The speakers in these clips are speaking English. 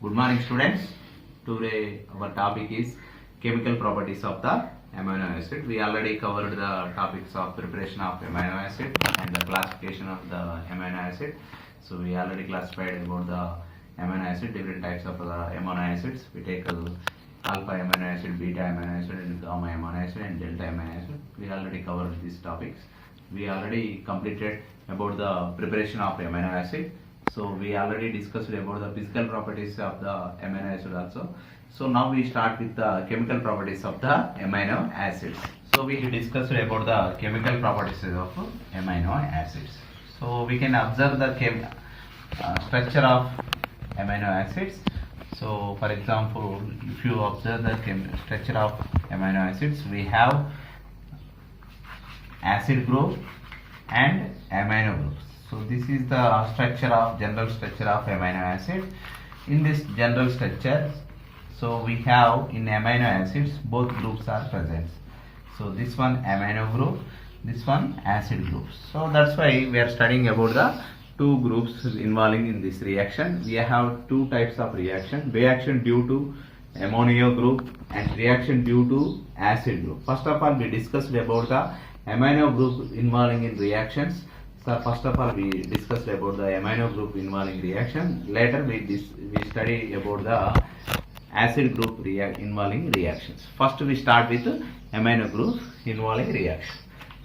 Good morning, students. Today our topic is chemical properties of the amino acid. We already covered the topics of preparation of amino acid and the classification of the amino acid. So we already classified about the amino acid, different types of amino acids. We take alpha amino acid, beta amino acid, and gamma amino acid, and delta amino acid. We already covered these topics. We already completed about the preparation of amino acid. So we already discussed about the physical properties of the amino acid also. So now we start with the chemical properties of the amino acids. So we discussed about the chemical properties of amino acids. So we can observe the structure of amino acids. So for example, if you observe the structure of amino acids, we have acid group and amino groups. So this is the general structure of amino acid. In this general structure, so we have in amino acids both groups are present. So this one amino group, this one acid group. So that's why we are studying about the two groups involving in this reaction. We have two types of reaction due to ammonia group and reaction due to acid group. First of all, we discussed about the amino group involving in reactions. So first of all, we discussed about the amino group involving reaction. Later we study about the acid group involving reactions. First we start with amino group involving reaction.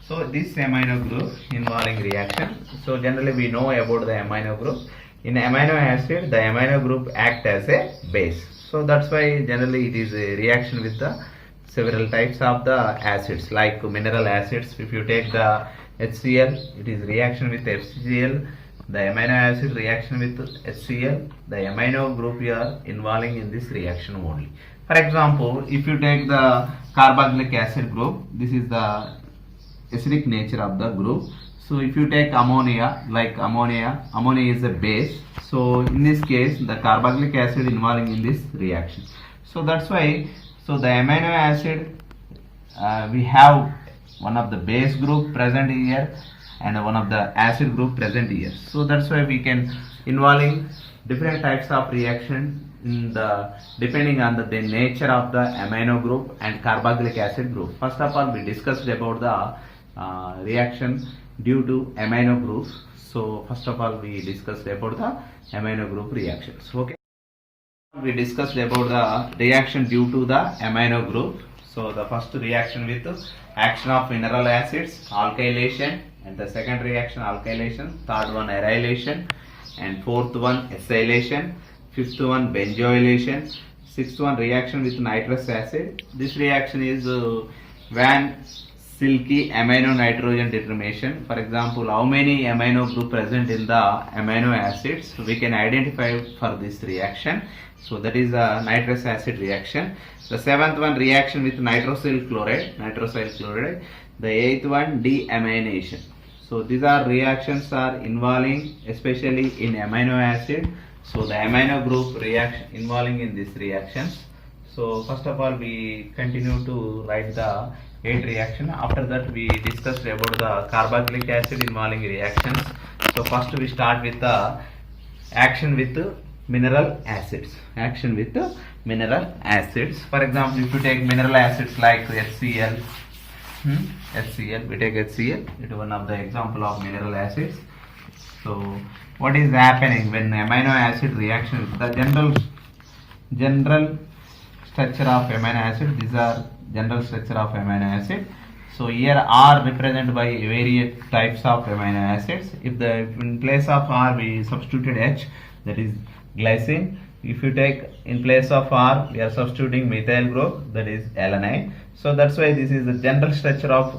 So this amino group involving reaction. So generally we know about the amino group. In amino acid, the amino group act as a base. So that's why generally it is a reaction with the several types of the acids, like mineral acids. If you take the HCl, it is reaction with FCl. The amino acid reaction with HCl. The amino group you are involving in this reaction only. For example, if you take the carboxylic acid group, this is the acidic nature of the group. So if you take ammonia, like ammonia is a base. So in this case, the carboxylic acid involving in this reaction. So that's why, so the amino acid, we have one of the base group present here and one of the acid group present here. So that's why we can involving different types of reaction in the depending on the nature of the amino group and carboxylic acid group. First of all, we discussed about the reaction due to amino groups. So first of all, we discussed about the amino group reactions. Okay. We discussed about the reaction due to the amino group. So the first reaction with action of mineral acids, alkylation, and the second reaction alkylation, third one arylation, and fourth one acylation, fifth one benzoylation, sixth one reaction with nitrous acid. This reaction is Van Silke amino nitrogen determination. For example, how many amino group present in the amino acids we can identify for this reaction. So that is a nitrous acid reaction. The seventh one reaction with nitrosyl chloride. The eighth one deamination. So these are reactions are involving especially in amino acid. So the amino group reaction involving in these reactions. So first of all, we continue to write the 8 reaction. After that, we discussed about the carboxylic acid involving reactions. So first we start with the action with mineral acids. For example, if you take mineral acids like HCl, we take HCl. It is one of the example of mineral acids. So what is happening when amino acid reaction with the general structure of amino acid? These are general structure of amino acid. So here R represented by various types of amino acids. If in place of R we substituted H, that is glycine. If you take in place of R, we are substituting methyl group, that is alanine. So that's why this is the general structure of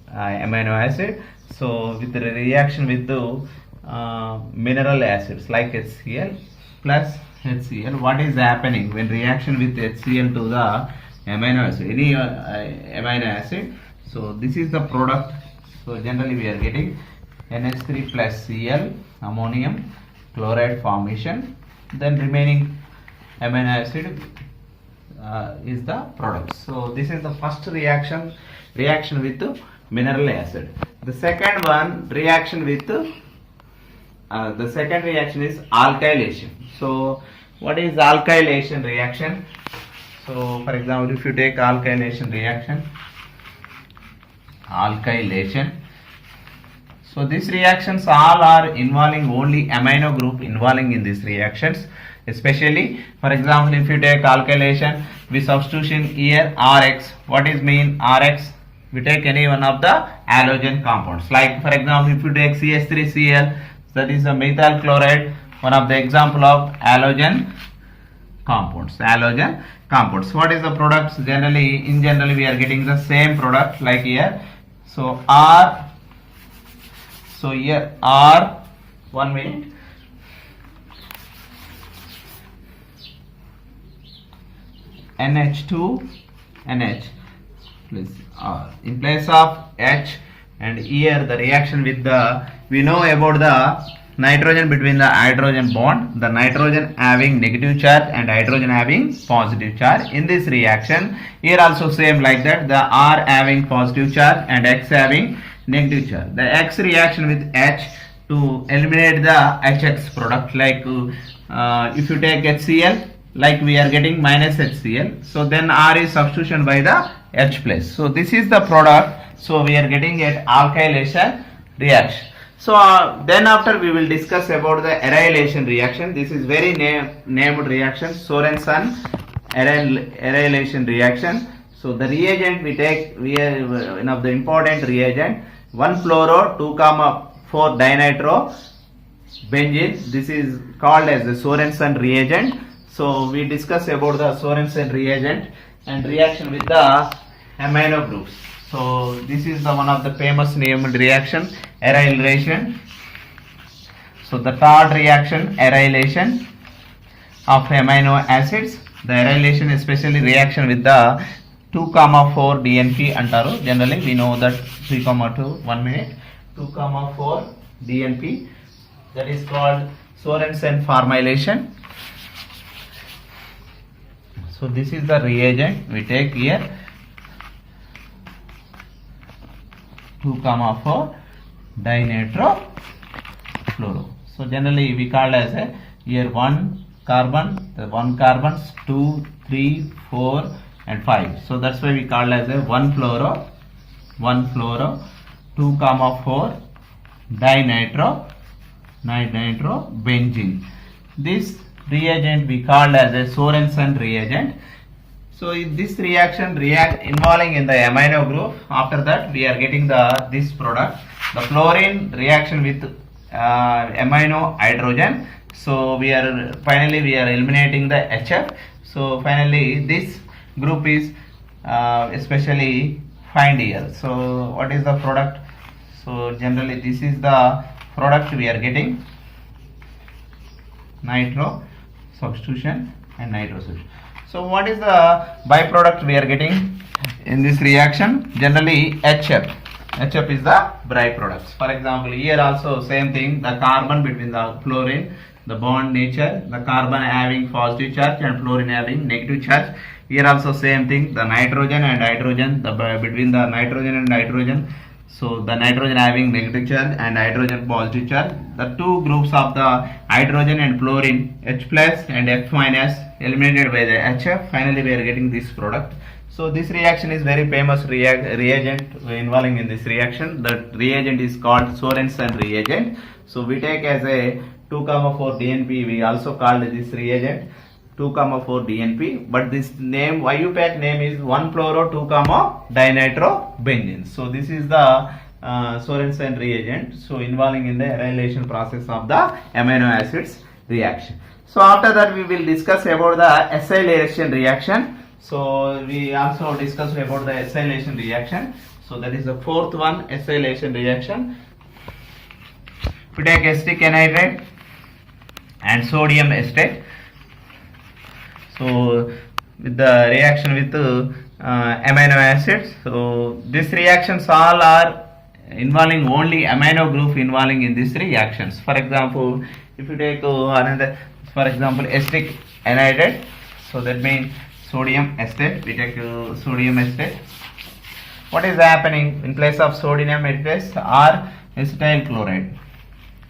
amino acid. So with the reaction with the mineral acids like HCl plus HCl, what is happening when reaction with HCl to the amino acid, any amino acid? So this is the product. So generally we are getting NH3 plus Cl, ammonium chloride formation. Then remaining amino acid is the product. So this is the first reaction with the mineral acid. The second one reaction with the second reaction is alkylation. So What is alkylation reaction? So for example, if you take alkylation reaction, so these reactions all are involving only amino group involving in these reactions. Especially, for example, if you take alkylation, we substitution here Rx. What is mean Rx? We take any one of the halogen compounds. Like for example, if you take CH3Cl, that is a methyl chloride, one of the example of halogen compounds. What is the products? In general we are getting the same product like here. So here R, 1 minute. NH2 NH, please, in place of H, and here the reaction with the, we know about the nitrogen between the hydrogen bond, the nitrogen having negative charge and hydrogen having positive charge. In this reaction, here also same like that, the R having positive charge and X having negative charge. The X reaction with H to eliminate the HX product, like if you take HCl, like we are getting minus HCl, so then R is substitution by the H plus. So this is the product. So we are getting an alkylation reaction. So then after we will discuss about the arylation reaction. This is very named reaction, Sorensen arylation reaction. So the reagent we take, we are one of the important reagent, 1-fluoro 2,4 dinitro benzene. This is called as the Sorensen reagent. So we discuss about the Sorensen reagent and reaction with the amino groups. So this is the one of the famous named reaction, arylation. So the third reaction, arylation of amino acids. The arylation especially reaction with the 2,4 DNP antaru. Generally we know that 3,2, 1 minute, 2,4 DNP, that is called Sorensen formylation. So this is the reagent we take here, 2,4 dinitro-fluoro. So generally we call as a here 1 carbon, the 1 carbons, 2, 3, 4 and 5. So that's why we call as a 1-fluoro 2,4 dinitro-benzene. This reagent we called as a Sorensen reagent. So this reaction involving in the amino group. After that we are getting this product, the fluorine reaction with amino hydrogen. So we are finally eliminating the HF. So finally this group is especially find here. So what is the product? So generally this is the product we are getting, nitro substitution and nitro substitution. So what is the byproduct we are getting in this reaction? Generally HF. HF is the byproducts. For example, here also same thing, the carbon between the fluorine, the bond nature, the carbon having positive charge and fluorine having negative charge. Here also same thing, the nitrogen and hydrogen, between the nitrogen and hydrogen. So the nitrogen having negative charge and hydrogen positive charge. The two groups of the hydrogen and fluorine, H plus and F minus, eliminated by the HF. Finally we are getting this product. So this reaction is very famous reagent involving in this reaction. The reagent is called Sorensen reagent. So we take as a 2,4 DNP. We also called this reagent 2,4 DNP, but this name, IUPAC name is 1-fluoro 2,dinitro-benzene. So this is the Sorensen reagent, so involving in the arylation process of the amino acids reaction. So after that we will discuss about the acylation reaction. So we also discussed about the acylation reaction. So that is the fourth one, acylation reaction. We take acetic anhydride and sodium acetate. So with the reaction with amino acids. So these reactions all are involving only amino group involving in these reactions. For example, if you take another, for example, acetic anhydride. So that means sodium acetate. We take sodium acetate. What is happening in place of sodium acetate or acetyl chloride?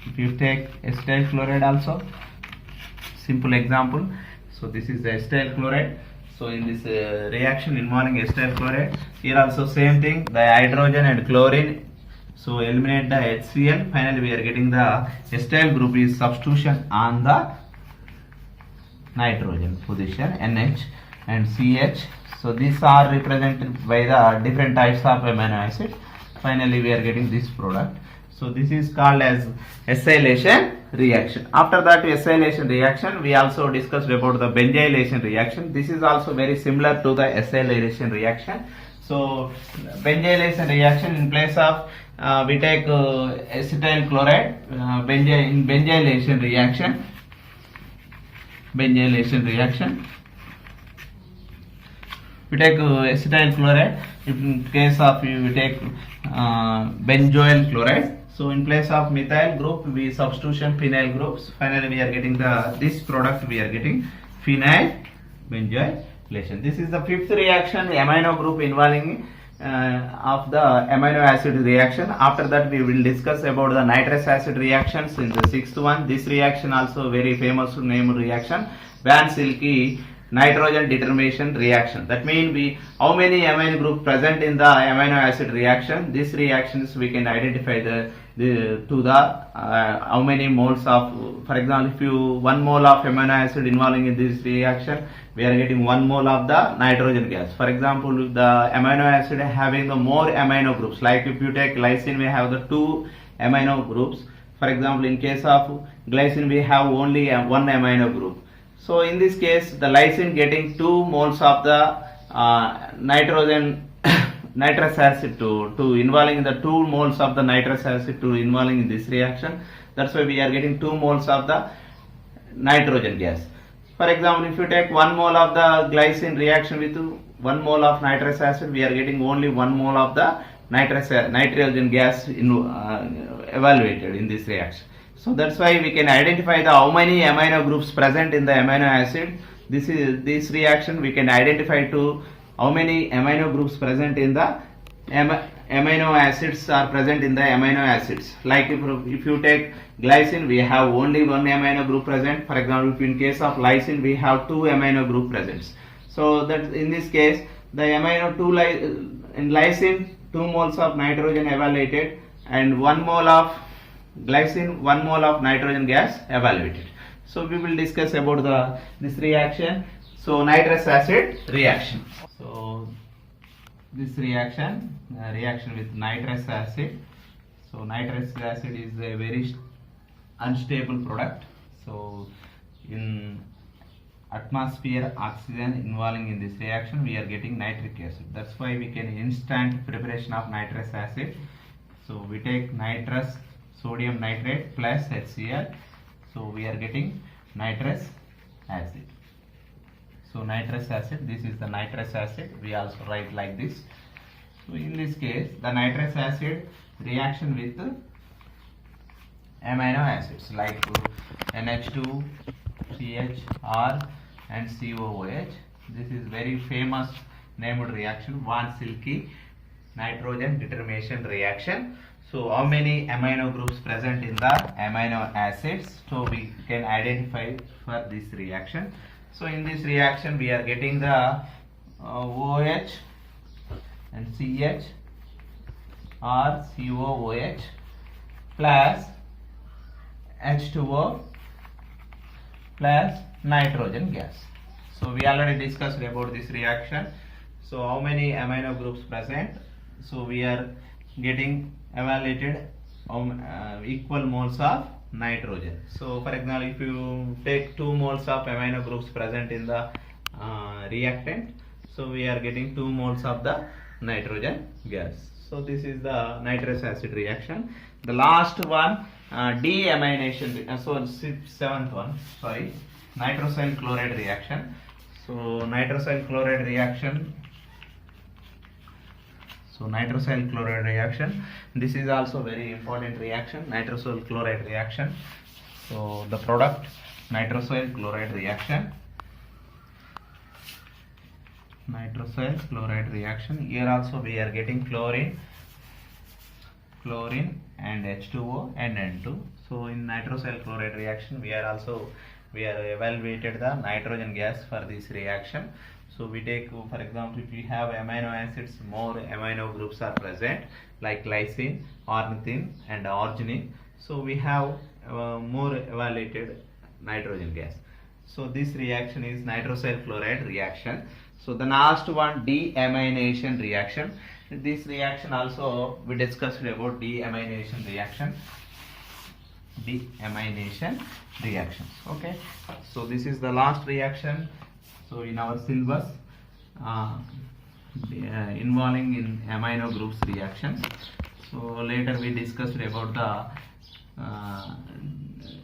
If you take acetyl chloride also, simple example. So this is the acetyl chloride. So in this reaction involving acetyl chloride, here also same thing, the hydrogen and chlorine. So eliminate the HCl. Finally, we are getting the acetyl group is substitution on the nitrogen position NH and CH. So these are represented by the different types of amino acids. Finally, we are getting this product. So this is called as acylation reaction. After that acylation reaction, we also discussed about the benzylation reaction. This is also very similar to the acylation reaction. So benzylation reaction, in place of we take acetyl chloride, in benzylation reaction, we take acetyl chloride. In case of we take benzoyl chloride. So in place of methyl group, we substitution phenyl groups. Finally, we are getting this product. We are getting phenyl benzylation. This is the fifth reaction, amino group involving of the amino acid reaction. After that, we will discuss about the nitrous acid reactions in the sixth one. This reaction also very famous name reaction, Van-Silke nitrogen determination reaction. That means how many amino group present in the amino acid reaction. This reactions we can identify how many moles of, for example, if you 1 mole of amino acid involving in this reaction, we are getting 1 mole of the nitrogen gas. For example, the amino acid having the more amino groups, like if you take lysine, we have the 2 amino groups. For example, in case of glycine, we have only 1 amino group. So in this case, the lysine getting 2 moles of the nitrous acid to involving the 2 moles of the nitrous acid to involving in this reaction. That's why we are getting 2 moles of the nitrogen gas. For example, if you take 1 mole of the glycine reaction with 1 mole of nitrous acid, we are getting only 1 mole of the nitrogen gas evaluated in this reaction. So that's why we can identify how many amino groups present in the amino acid. This reaction we can identify to how many amino groups present in the amino acids are present in the amino acids. Like if you take glycine, we have only 1 amino group present. For example, if in case of lysine, we have 2 amino group present. So that in this case, the in lysine, 2 moles of nitrogen evaluated, and 1 mole of glycine, 1 mole of nitrogen gas evaluated. So we will discuss about this reaction. So nitrous acid reaction. So this reaction with nitrous acid. So nitrous acid is a very unstable product. So in atmosphere oxygen involving in this reaction, we are getting nitric acid. That's why we can instant preparation of nitrous acid. So we take sodium nitrate plus HCl. So we are getting nitrous acid. So nitrous acid, this is the nitrous acid. We also write like this. So in this case, the nitrous acid reaction with amino acids like NH2, CHR and COOH. This is very famous named reaction, Van-Silke nitrogen determination reaction. So how many amino groups present in the amino acids? So we can identify for this reaction. So in this reaction, we are getting the OH and CH or COOH plus H2O plus nitrogen gas. So we already discussed about this reaction. So how many amino groups present? So we are getting evaluated equal moles of nitrogen. So for example, if you take 2 moles of amino groups present in the reactant, so we are getting 2 moles of the nitrogen gas. So this is the nitrous acid reaction. The last one, deamination, seventh one, sorry, nitrosyl chloride reaction. So nitrosyl chloride reaction. So nitrosyl chloride reaction, this is also very important reaction, nitrosyl chloride reaction. So the product, nitrosyl chloride reaction. Nitrosyl chloride reaction, here also we are getting chlorine and H2O and N2. So in nitrosyl chloride reaction, we we are evaluated the nitrogen gas for this reaction. So we take, for example, if we have amino acids, more amino groups are present like lysine, ornithine and arginine. So we have more evaluated nitrogen gas. So this reaction is nitrosyl fluoride reaction. So the last one, deamination reaction. This reaction also we discussed about deamination reaction. Deamination reactions. Okay. So this is the last reaction. So in our syllabus, involving in amino groups reactions. So later we discussed about the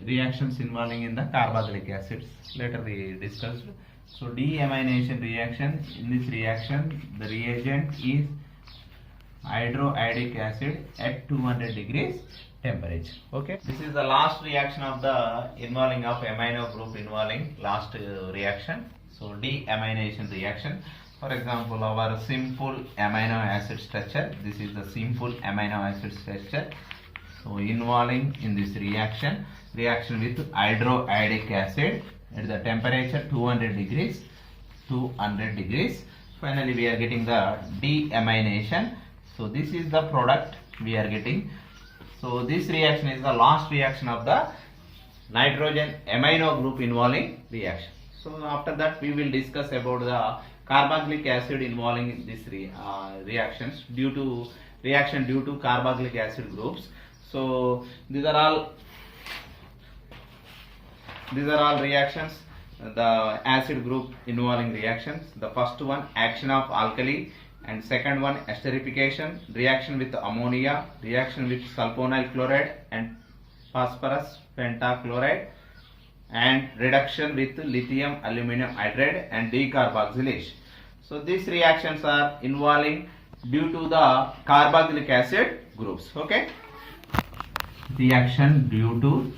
reactions involving in the carboxylic acids. Later we discussed. So deamination reaction. In this reaction, the reagent is hydroiodic acid at 200 degrees temperature. Okay. This is the last reaction of the involving of amino group involving last reaction. So deamination reaction. For example, our simple amino acid structure. This is the simple amino acid structure. So involving in this reaction with hydroiodic acid at the temperature 200 degrees. Finally, we are getting the deamination. So this is the product we are getting. So this reaction is the last reaction of the nitrogen amino group involving reaction. So after that we will discuss about the carboxylic acid involving this reactions due to carboxylic acid groups. So these are all reactions, the acid group involving reactions. The first one, action of alkali, and second one, esterification, reaction with ammonia, reaction with sulfonyl chloride and phosphorus pentachloride, and reduction with lithium aluminum hydride and decarboxylation. So these reactions are involving due to the carboxylic acid groups. Okay. Reaction due to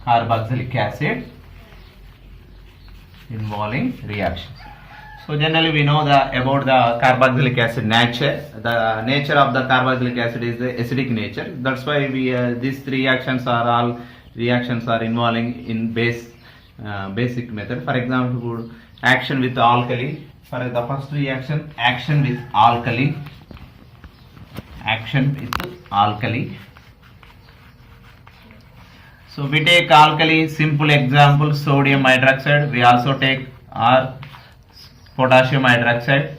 carboxylic acid involving reactions. So generally we know about the carboxylic acid nature. The nature of the carboxylic acid is the acidic nature. That's why we these three reactions are involving in basic method. For example, action with alkali. For the first reaction, action with alkali. So we take alkali, simple example, sodium hydroxide. We also take potassium hydroxide.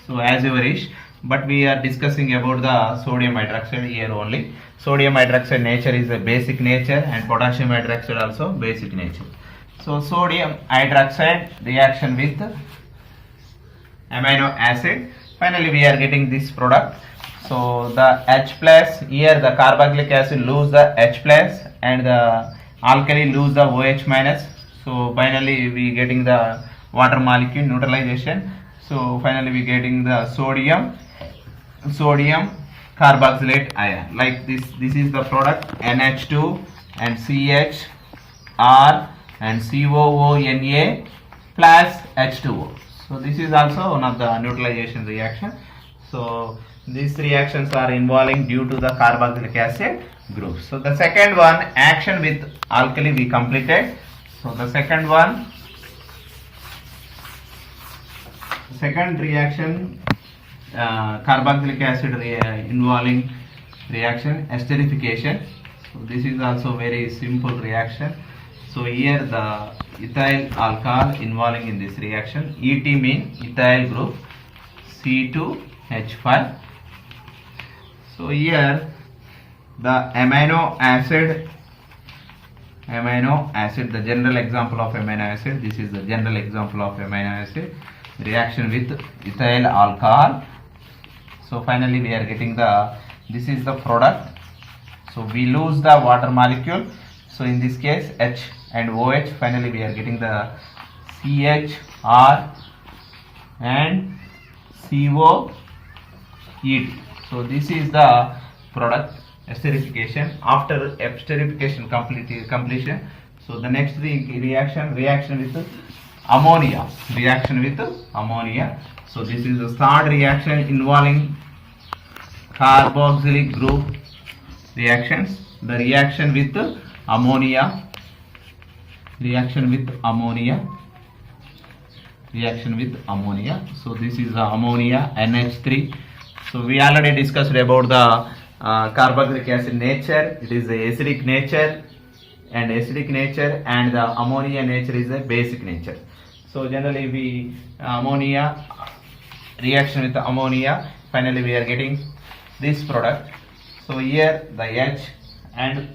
So as you wish, but we are discussing about the sodium hydroxide here only. Sodium hydroxide nature is a basic nature and potassium hydroxide also basic nature. So sodium hydroxide reaction with amino acid. Finally we are getting this product. So the H plus, here the carboxylic acid lose the H plus and the alkali lose the OH minus. So finally we getting the water molecule neutralization. So finally we getting the sodium carboxylate ion. Like this is the product, NH2 and CHR and COONA plus H2O. So this is also one of the neutralization reaction. So these reactions are involving due to the carboxylic acid group. So the second one, action with alkali, we completed. So the second reaction, carboxylic acid involving reaction, esterification. So this is also very simple reaction. So here the ethyl alcohol involving in this reaction, ET mean ethyl group, C2H5. So here the amino acid, the general example of amino acid. This is the general example of amino acid. Reaction with ethyl alcohol. So finally we are getting this is the product. So we lose the water molecule. So in this case H and OH. Finally we are getting the CHR and COET. So this is the product, esterification. After esterification completion, so the next reaction with ammonia. So this is the third reaction involving carboxylic group reactions. The reaction with ammonia, reaction with ammonia, reaction with ammonia. So this is the ammonia NH3. So we already discussed about the carboxylic acid nature. It is the acidic nature, and the ammonia nature is a basic nature. So generally we ammonia, reaction with the ammonia, finally we are getting this product. So here the H and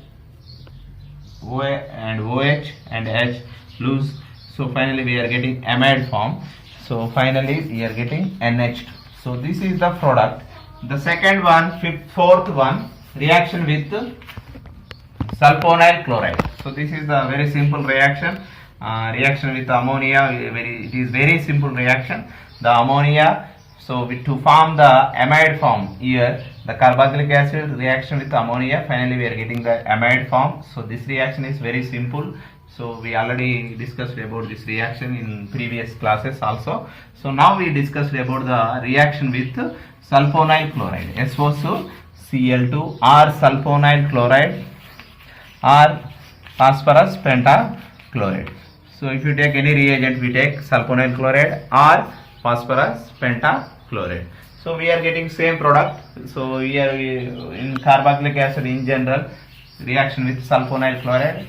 OH and H lose. So finally we are getting amide form. So finally we are getting NH2. So this is the product. The second one, fourth one, reaction with sulfonyl chloride. So this is the very simple reaction. Reaction with ammonia, it is very simple reaction. The ammonia, so to form the amide form here, the carboxylic acid reaction with ammonia, finally we are getting the amide form. So this reaction is very simple. So we already discussed about this reaction in previous classes also. So now we discussed about the reaction with sulfonyl chloride, SO2Cl2 or sulfonyl chloride or phosphorus pentachloride. So if you take any reagent, we take sulfonyl chloride or phosphorus pentachloride. So we are getting same product. So here in carboxylic acid in general, reaction with sulfonyl chloride.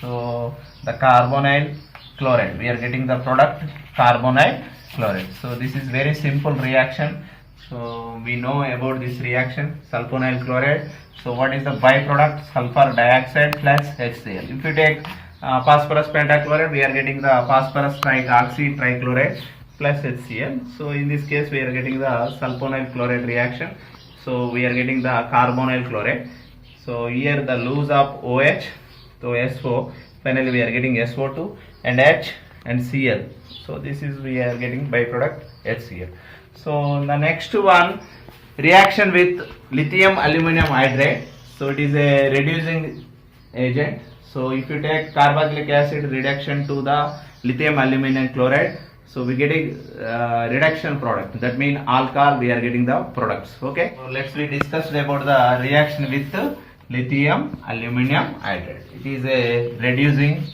So the carbonyl chloride, we are getting the product carbonyl chloride. So this is very simple reaction. So we know about this reaction, sulfonyl chloride. So what is the byproduct? Sulfur dioxide plus HCl. If you take phosphorus pentachloride, we are getting the phosphorus oxy trichloride plus HCl. So in this case we are getting the sulfonyl chloride reaction. So we are getting the carbonyl chloride. So here the loss of OH, so SO, finally we are getting SO2 and H and Cl. So this is we are getting byproduct HCl. So the next one, reaction with lithium aluminum hydride. So it is a reducing agent. So if you take carboxylic acid reduction to the lithium aluminum chloride, so we get a reduction product. That means alcohol, we are getting the products. Okay. So let's we discuss about the reaction with lithium aluminum hydride. It is a reducing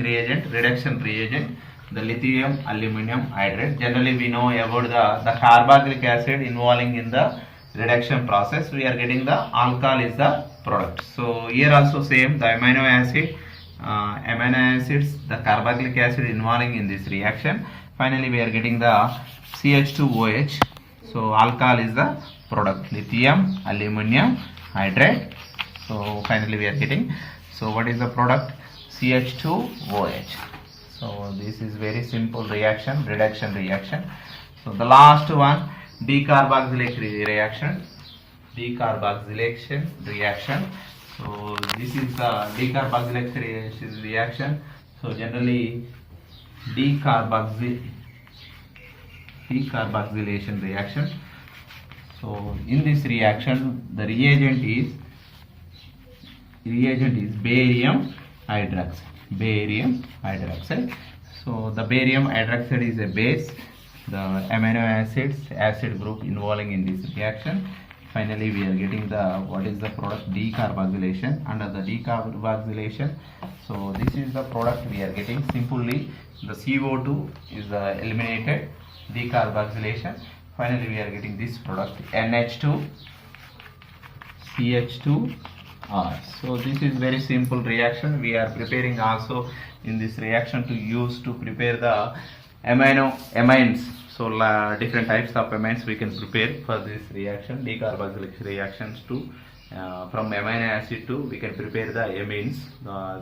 reagent, reduction reagent. The lithium aluminum hydride. Generally we know about the carboxylic acid involving in the reduction process. We are getting the alcohol is the product. So here also same, the amino acids, the carboxylic acid involving in this reaction. Finally we are getting the CH2OH. So alcohol is the product, lithium aluminum hydride. So finally we are getting, so what is the product? CH2OH. So this is very simple reaction, reduction reaction. So the last one, decarboxylation reaction. Decarboxylation reaction. So this is the decarboxylation reaction. So generally decarboxylation reaction. So in this reaction, the reagent is barium hydroxide. Barium hydroxide. So the barium hydroxide is a base. The amino acid group involving in this reaction. Finally we are getting the, what is the product? Decarboxylation. Under the decarboxylation, so this is the product we are getting. Simply the CO2 is eliminated, decarboxylation. Finally we are getting this product, NH2 CH2. So this is very simple reaction. We are preparing also in this reaction to use to prepare the amines. So different types of amines we can prepare for this reaction, decarboxylic reactions to from amino acid to we can prepare the amines,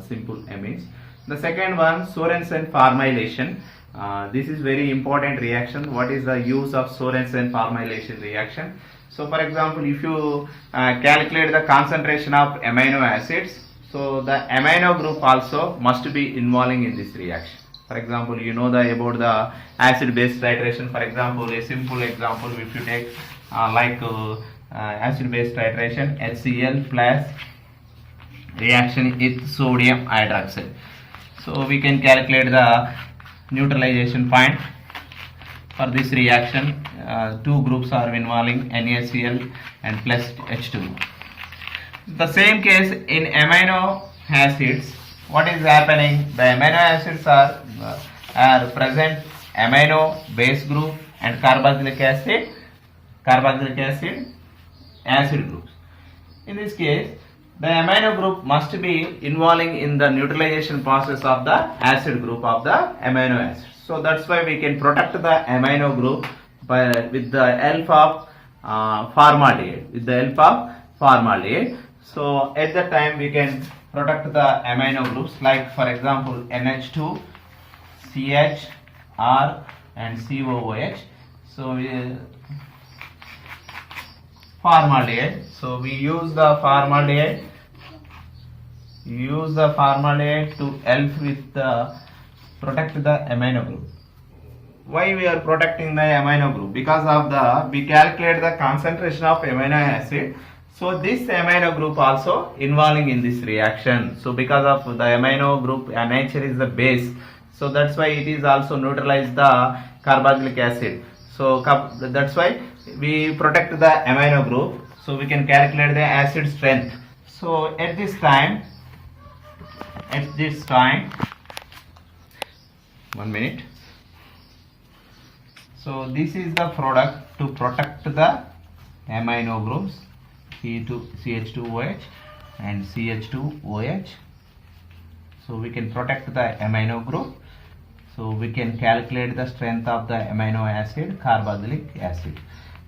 simple amines. The second one, Sorensen formylation. This is very important reaction. What is the use of Sorensen formylation reaction? So for example, if you calculate the concentration of amino acids, so the amino group also must be involving in this reaction. For example, you know about the acid base titration. For example, a simple example, if you take acid base titration, HCl plus reaction with sodium hydroxide. So we can calculate the neutralization point for this reaction. Two groups are involving, NaCl and plus H2. The same case in amino acids. What is happening? The amino acids are present amino base group and carboxylic acid groups. In this case, the amino group must be involving in the neutralization process of the acid group of the amino acid. So that's why we can protect the amino group with the help of formaldehyde. With the help of formaldehyde. So at that time we can protect the amino groups, like for example NH2, CH, R and COOH. So formaldehyde. So we use the formaldehyde. To help with the protect the amino group. Why we are protecting the amino group? Because of we calculate the concentration of amino acid. So this amino group also involving in this reaction. So because of the amino group nature is the base, so that's why it is also neutralize the carboxylic acid. So that's why we protect the amino group. So we can calculate the acid strength. So at this time, 1 minute. So this is the product to protect the amino groups CH2OH and CH2OH. So we can protect the amino group. So we can calculate the strength of the amino acid, carboxylic acid.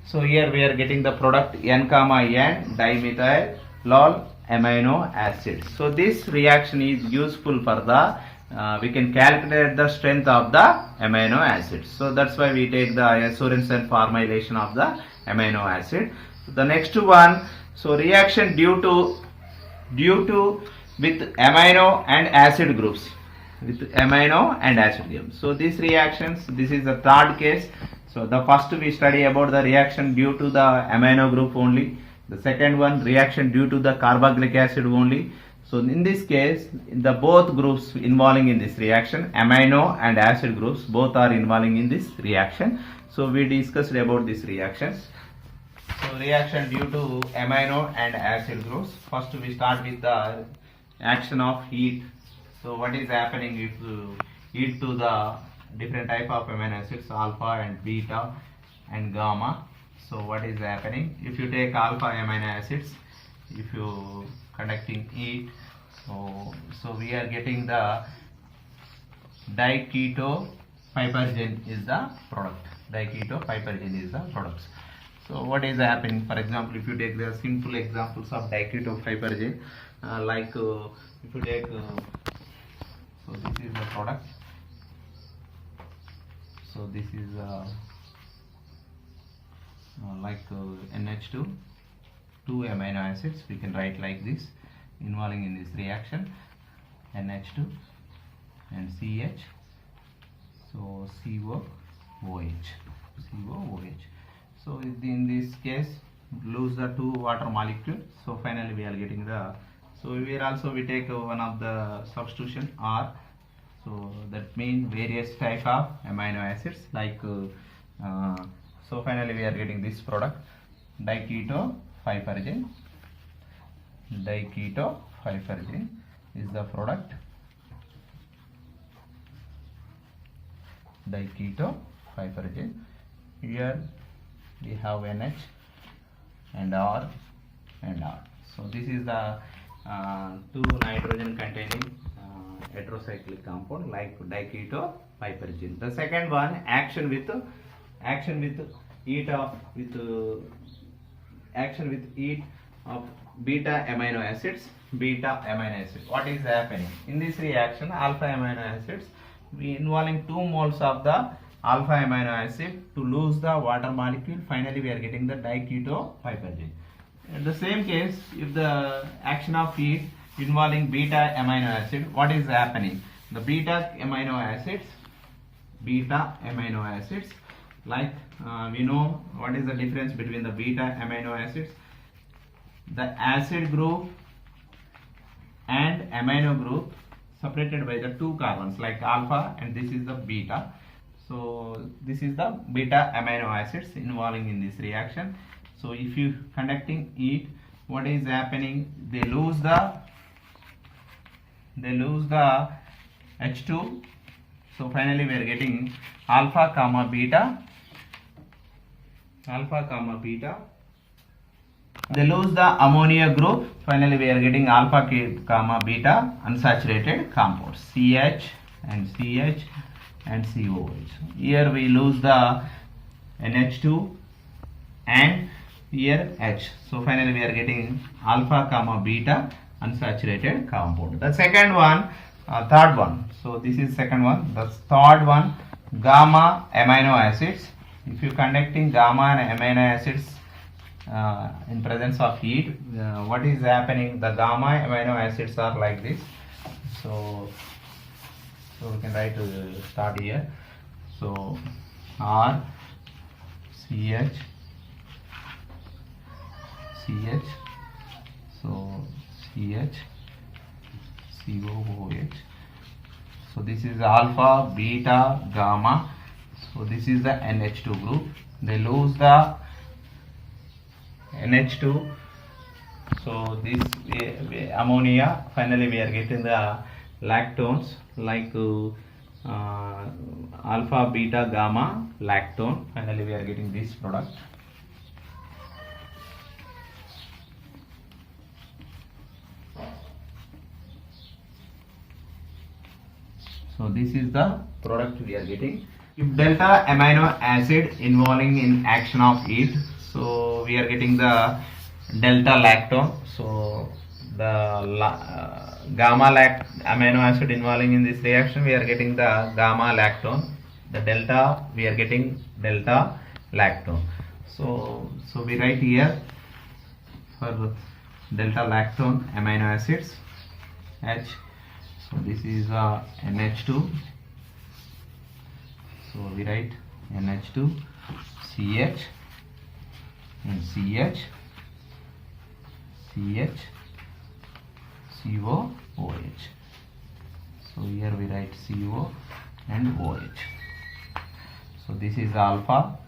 So here we are getting the product N, N dimethyl amino acid. So this reaction is useful for the we can calculate the strength of the amino acid. So that's why we take the Sorensen formulation of the amino acid. The next one, so reaction due to with amino and acid groups. So these reactions, this is the third case. So the first we study about the reaction due to the amino group only. The second one, reaction due to the carboxylic acid only. So in this case, the both groups involving in this reaction, amino and acid groups, both are involving in this reaction. So we discussed about these reactions. So reaction due to amino and acid groups. First we start with the action of heat. So what is happening if you heat to the different type of amino acids, alpha and beta and gamma. So what is happening if you take alpha amino acids, if you conducting heat, so we are getting the diketopiperogen is the product. Diketopiperogen is the products. So what is happening? For example, if you take the simple examples of diketopiperogen, if you take so this is the product. So this is NH2, 2 amino acids. We can write like this, involving in this reaction, NH2 and CH. So COOH. So in this case, lose the 2 water molecule. So finally we are getting the. So here also we take one of the substitution R. So that means various type of amino acids so finally we are getting this product diketopiperogen. Diketopiperogen is the product. Diketopiperogen. Here we have NH and R and R. So this is the 2 nitrogen containing heterocyclic compound like diketopiperogen. The second one, action with heat of beta amino acids. What is happening in this reaction? Alpha amino acids, we involving 2 moles of the alpha amino acid to lose the water molecule. Finally we are getting the diketopiperogen. In the same case, if the action of heat involving beta amino acid, what is happening? The beta amino acids, like we know what is the difference between the beta amino acids. The acid group and amino group separated by the 2 carbons, like alpha, and this is the beta. So this is the beta amino acids involving in this reaction. So if you conducting heat, what is happening? They lose the H2. So finally we are getting alpha comma beta. They lose the ammonia group. Finally we are getting alpha comma beta unsaturated compounds, CH and CH and COH. Here we lose the NH2 and here H. So finally we are getting alpha comma beta unsaturated compound. The second one, third one. So this is second one. The third one, gamma amino acids. If you conducting gamma and amino acids in presence of heat, what is happening? The gamma amino acids are like this. So we can write start here. So R CH CH, so CH COOH. So this is alpha, beta, gamma. So this is the NH2 group. They lose the NH2. So this ammonia. Finally we are getting the lactones like alpha, beta, gamma, lactone. Finally we are getting this product. So this is the product we are getting. If delta amino acid involving in action of heat, so we are getting the delta lactone. So the gamma amino acid involving in this reaction, we are getting the gamma lactone. The delta, we are getting delta lactone. So we write here for delta lactone amino acids H. So this is NH2. So we write NH2, CH and CH, CH, COOH. So here we write CO and OH. So this is alpha,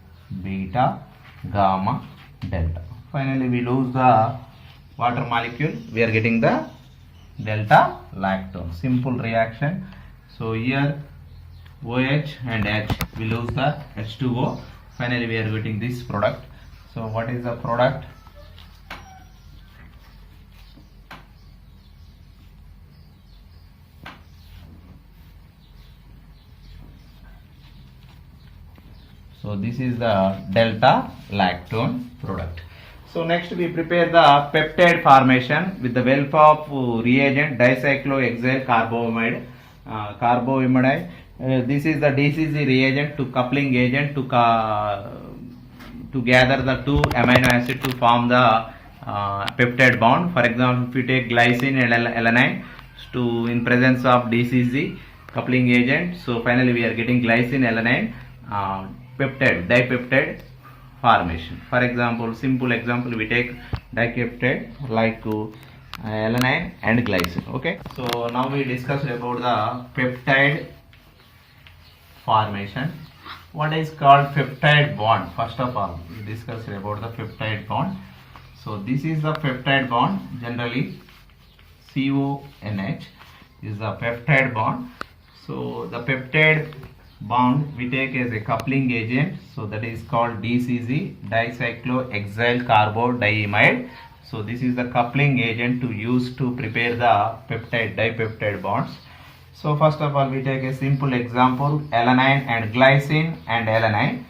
beta, gamma, delta. Finally we lose the water molecule. We are getting the delta lactone. Simple reaction. So here OH and H, we lose the H2O. Finally we are getting this product. So what is the product? So this is the delta lactone product. So next we prepare the peptide formation with the help of reagent dicyclohexyl carboimide. This is the DCZ reagent to coupling agent to gather the two amino acid to form the peptide bond. For example, if you take glycine and alanine to in presence of DCZ coupling agent, so finally we are getting glycine alanine peptide dipeptide formation. For example, simple example, we take dipeptide like alanine and glycine. Okay, so now we discussed about the peptide formation. What is called peptide bond? First of all, we discussed about the peptide bond. So this is the peptide bond. Generally CONH is the peptide bond. So the peptide bond we take as a coupling agent, so that is called DCZ, dicyclohexyl carbodiimide. So this is the coupling agent to use to prepare the peptide dipeptide bonds. So first of all we take a simple example, alanine and glycine and alanine,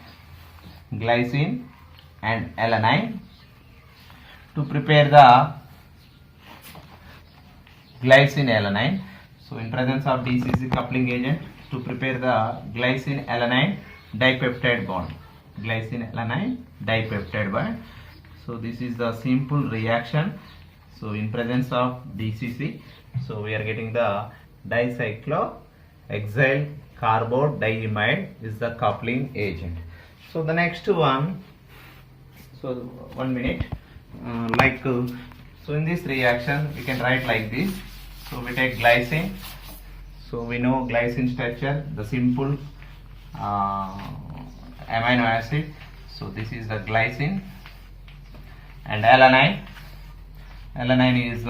glycine and alanine. To prepare the glycine alanine, so in presence of DCZ coupling agent, to prepare the glycine alanine dipeptide bond, glycine alanine dipeptide bond. So this is the simple reaction. So in presence of DCC, so we are getting the dicyclohexyl carbodiimide is the coupling agent. So the next one, so 1 minute, so in this reaction we can write like this. So we take glycine. So we know glycine structure, the simple amino acid. So this is the glycine and alanine. alanine is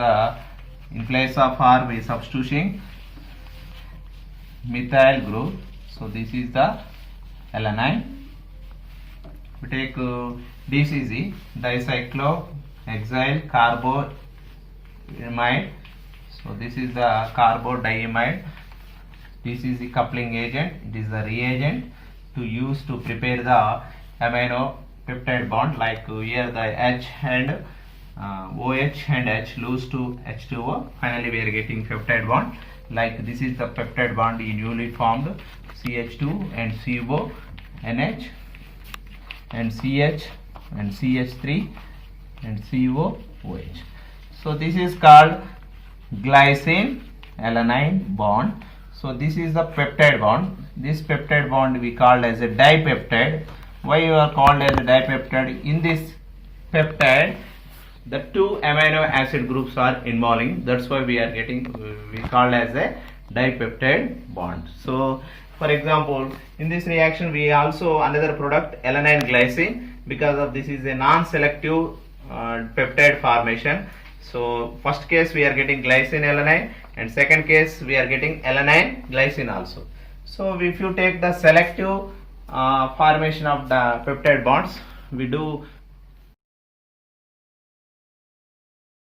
in place of R we substituting methyl group. So this is the alanine. We take DCG, dicyclohexyl carboamide. So this is the carbodiamide. This is the coupling agent. It is the reagent to use to prepare the amino peptide bond, like here the H and OH and H lose to H2O. Finally we are getting peptide bond. Like this is the peptide bond in newly formed CH2 and CO, NH and CH and CH3 and COOH. So this is called glycine alanine bond. So this is the peptide bond. This peptide bond we called as a dipeptide. Why you are called as a dipeptide? In this peptide, the two amino acid groups are involving. That's why we called as a dipeptide bond. So for example, in this reaction we also another product alanine glycine, because of this is a non-selective peptide formation. So first case we are getting glycine alanine, and second case we are getting alanine glycine also. So if you take the selective formation of the peptide bonds, we do